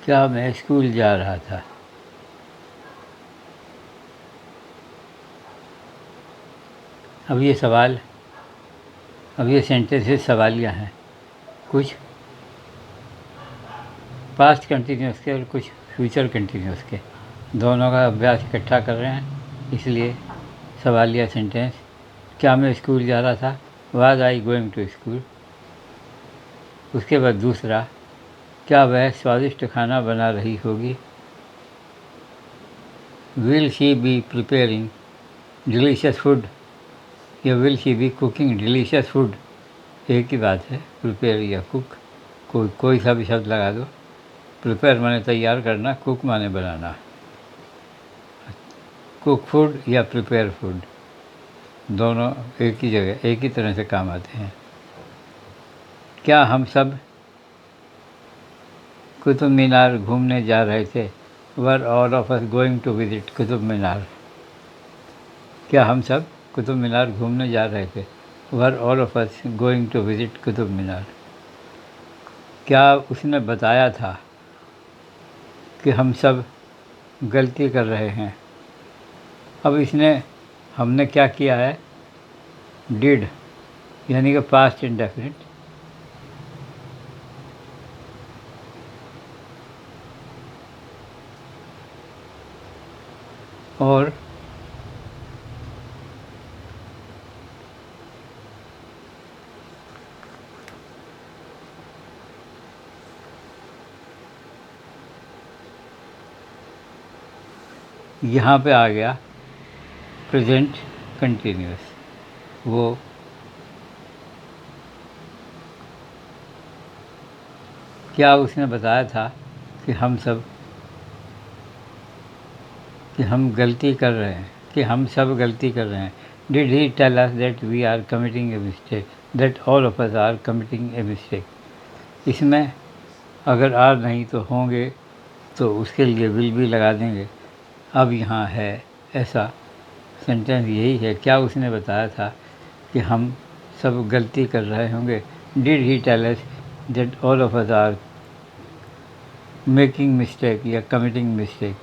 क्या मैं स्कूल जा रहा था? अब ये सेंटेंसेस सवालिया हैं। कुछ पास्ट कंटिन्यूस के और कुछ फ्यूचर कंटिन्यूस के, दोनों का अभ्यास इकट्ठा कर रहे हैं, इसलिए सवालिया सेंटेंस। क्या मैं स्कूल जा रहा था? Was I going to school. उसके बाद दूसरा, क्या वह स्वादिष्ट खाना बना रही होगी? Will she be preparing delicious food या will she be cooking delicious food? एक ही बात है, प्रिपेयर या कुक, कोई सा भी शब्द लगा दो। प्रिपेयर माने तैयार करना, कुक माने बनाना। कुक फूड या प्रिपेयर फूड, दोनों एक ही जगह एक ही तरह से काम आते हैं। क्या हम सब कुतुब मीनार घूमने जा रहे थे? Were all of us going to visit Qutub Minar. क्या हम सब कुतुब मीनार घूमने जा रहे थे? Were all of us going to visit Qutub Minar. क्या उसने बताया था कि हम सब गलती कर रहे हैं? अब हमने क्या किया है? डिड, यानी कि पास्ट इंडेफिनिट। और यहाँ पे आ गया प्रेजेंट कंटिन्यूस। वो क्या उसने बताया था कि हम गलती कर रहे हैं, कि हम सब गलती कर रहे हैं? Did he tell us that we are committing a mistake, that all of us are committing a mistake? इसमें अगर आर नहीं तो होंगे, तो उसके लिए विल भी लगा देंगे। अब यहाँ है ऐसा सेंटेंस यही है, क्या उसने बताया था कि हम सब गलती कर रहे होंगे? Did he tell us that all of us are making mistake या कमिटिंग मिस्टेक?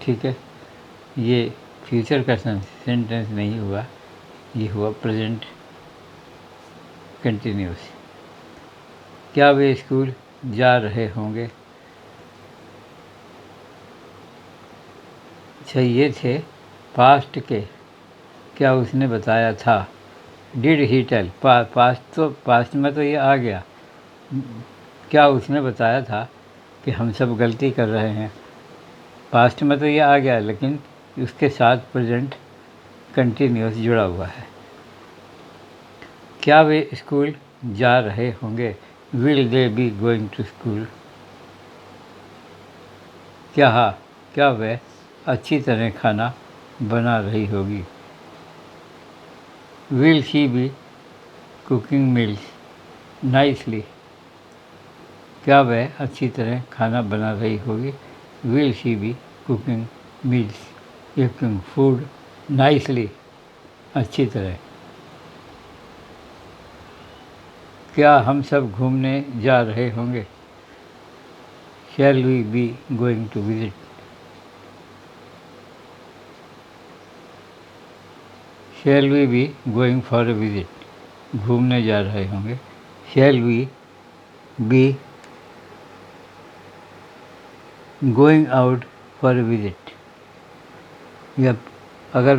ठीक है, ये फ्यूचर का सेंटेंस नहीं हुआ, ये हुआ प्रेजेंट कंटिन्यूस। क्या वे स्कूल जा रहे होंगे? अच्छा, ये थे पास्ट के। क्या उसने बताया था? डिड ही टेल, पास्ट में तो ये आ गया। क्या उसने बताया था कि हम सब गलती कर रहे हैं? पास्ट में तो ये आ गया, लेकिन उसके साथ प्रेजेंट कंटिन्यूस जुड़ा हुआ है। क्या वे स्कूल जा रहे होंगे? Will they be going to school? क्या वह अच्छी तरह खाना बना रही होगी? Will she be cooking meals nicely? क्या वह अच्छी तरह खाना बना रही होगी? Will she be cooking meals, cooking food nicely, अच्छी तरह? क्या हम सब घूमने जा रहे होंगे? Shall we be going to visit? Shall we be going for a visit? घूमने जा रहे होंगे। Shall we be going out for a visit? या अगर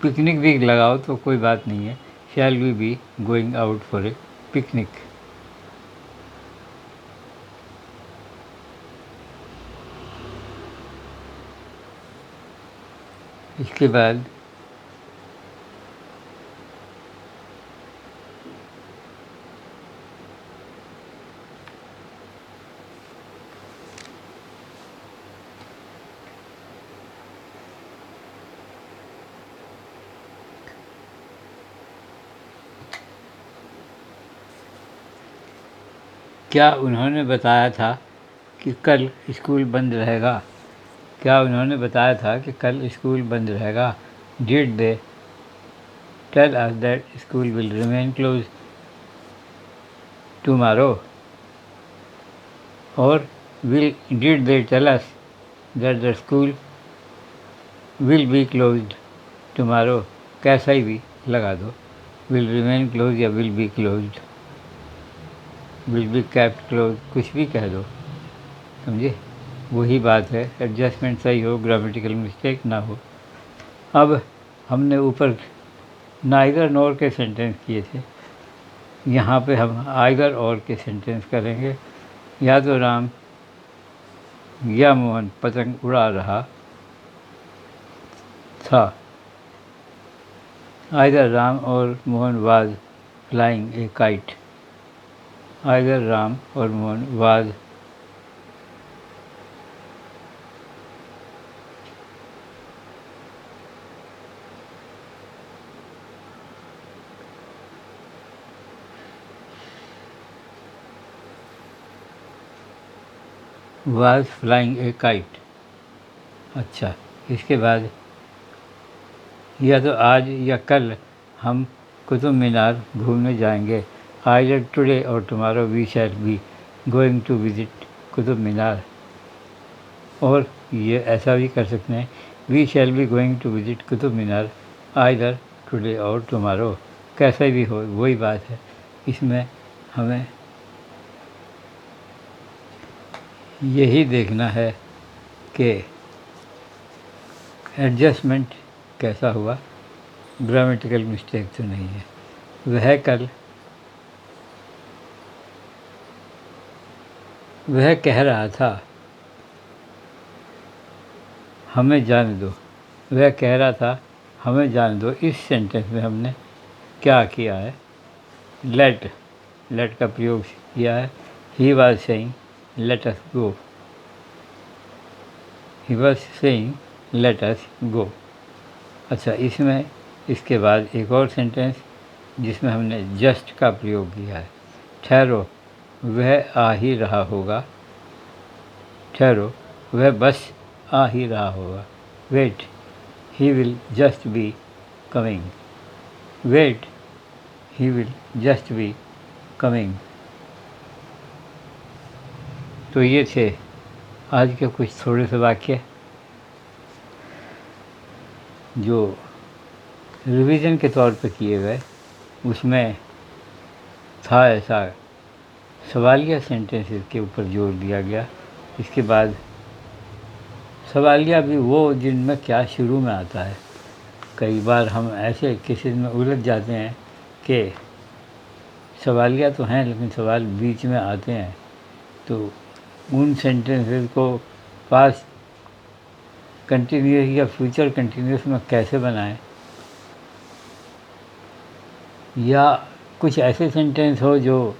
पिकनिक भी लगाओ तो कोई बात नहीं है। Shall we be going out for a picnic? इसके बाद क्या उन्होंने बताया था कि कल स्कूल बंद रहेगा? क्या उन्होंने बताया था कि कल स्कूल बंद रहेगा? Did they tell us that school will remain close tomorrow? और did they tell us that the school will be closed tomorrow? कैसा ही भी लगा दो, will remain closed या will be closed, will be kept closed, कुछ भी कह दो, समझे? वही बात है, एडजस्टमेंट सही हो, ग्रामेटिकल मिस्टेक ना हो। अब हमने ऊपर नाइदर नॉर के सेंटेंस किए थे, यहाँ पे हम आइदर और के सेंटेंस करेंगे। या तो राम या मोहन पतंग उड़ा रहा था। Either Ram or Mohan was flying a kite. Either Ram or Mohan was flying a kite. अच्छा, इसके बाद या तो आज या कल हम कुतुब मीनार घूमने जाएंगे। Either today or tomorrow we shall be going to visit Qutub Minar. और ये ऐसा भी कर सकते हैं, we shall be going to visit Qutub Minar either today or tomorrow. कैसा भी हो वही बात है, इसमें हमें यही देखना है कि एडजस्टमेंट कैसा हुआ, ग्रामेटिकल मिस्टेक तो नहीं है। वह कह रहा था हमें जाने दो। वह कह रहा था हमें जाने दो। इस सेंटेंस में हमने क्या किया है, लेट का प्रयोग किया है। He was saying let us go. He was saying let us go. अच्छा, इसमें इसके बाद एक और सेंटेंस जिसमें हमने जस्ट का प्रयोग किया है। ठहरो, वह आ ही रहा होगा। ठहरो, वह बस आ ही रहा होगा। Wait, he will just be coming. Wait, he will just be coming. तो ये थे आज के कुछ थोड़े से वाक्य जो रिवीजन के तौर पे किए गए। उसमें था ऐसा सवालिया सेंटेंसेस के ऊपर जोर दिया गया। इसके बाद सवालिया भी वो जिनमें क्या शुरू में आता है। कई बार हम ऐसे केसेस में उलझ जाते हैं कि सवालिया तो हैं लेकिन सवाल बीच में आते हैं, तो उन सेंटेंसेस को पास्ट कंटिन्यूस या फ्यूचर कंटिन्यूस में कैसे बनाएं, या कुछ ऐसे सेंटेंस हो जो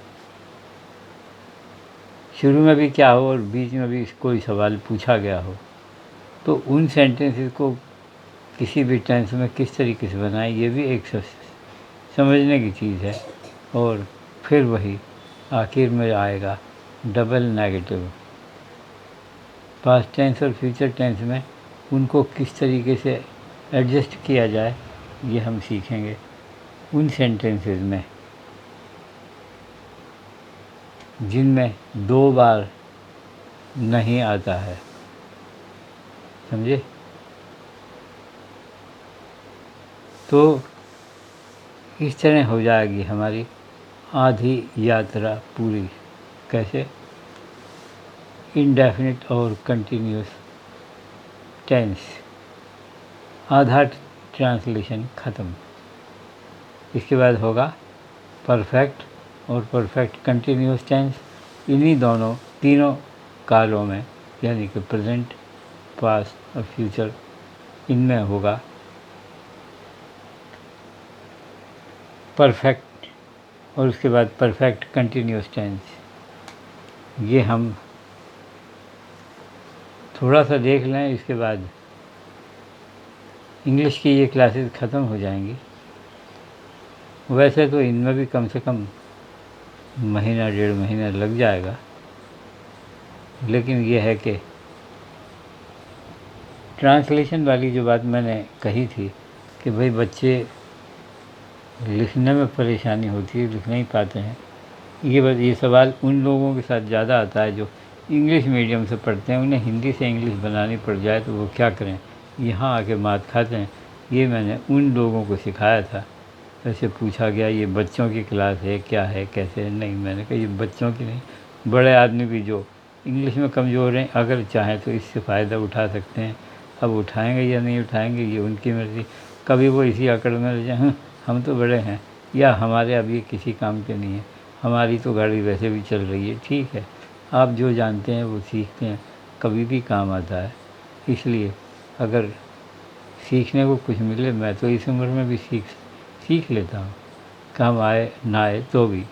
शुरू में भी क्या हो और बीच में भी कोई सवाल पूछा गया हो, तो उन सेंटेंसेस को किसी भी टेंस में किस तरीके से बनाएं, ये भी एक समझने की चीज़ है। और फिर वही आखिर में आएगा डबल नेगेटिव। पास्ट टेंस और फ्यूचर टेंस में उनको किस तरीके से एडजस्ट किया जाए, ये हम सीखेंगे उन सेंटेंसेस में जिनमें दो बार नहीं आता है। समझे? तो इस तरह हो जाएगी हमारी आधी यात्रा पूरी। कैसे? इंडेफिनिट और कंटिन्यूस टेंस, आधा ट्रांसलेशन ख़त्म। इसके बाद होगा परफेक्ट और परफेक्ट कंटिन्यूस टेंस। इन्हीं दोनों तीनों कालों में, यानी कि प्रेजेंट, पास्ट और फ्यूचर, इनमें होगा परफेक्ट और उसके बाद परफेक्ट कंटिन्यूस टेंस। ये हम थोड़ा सा देख लें, इसके बाद इंग्लिश की ये क्लासेस ख़त्म हो जाएंगी। वैसे तो इनमें भी कम से कम महीना डेढ़ महीना लग जाएगा, लेकिन ये है कि ट्रांसलेशन वाली जो बात मैंने कही थी कि भाई बच्चे लिखने में परेशानी होती है, लिख नहीं पाते हैं, ये सवाल उन लोगों के साथ ज़्यादा आता है जो इंग्लिश मीडियम से पढ़ते हैं, उन्हें हिंदी से इंग्लिश बनानी पड़ जाए तो वो क्या करें, यहाँ आके मात खाते हैं। ये मैंने उन लोगों को सिखाया था। ऐसे पूछा गया ये बच्चों की क्लास है क्या है कैसे है? नहीं, मैंने कहा ये बच्चों की नहीं, बड़े आदमी भी जो इंग्लिश में कमज़ोर हैं अगर चाहें तो इससे फ़ायदा उठा सकते हैं। अब उठाएंगे या नहीं उठाएंगे ये उनकी मर्ज़ी। कभी वो इसी अकड़ में रह जाए, हम तो बड़े हैं, या हमारे अब ये किसी काम के नहीं है, हमारी तो गाड़ी वैसे भी चल रही है। ठीक है, आप जो जानते हैं वो सीखते हैं, कभी भी काम आता है। इसलिए अगर सीखने को कुछ मिले, मैं तो इस उम्र में भी सीख लेता हूँ, काम आए ना आए तो भी।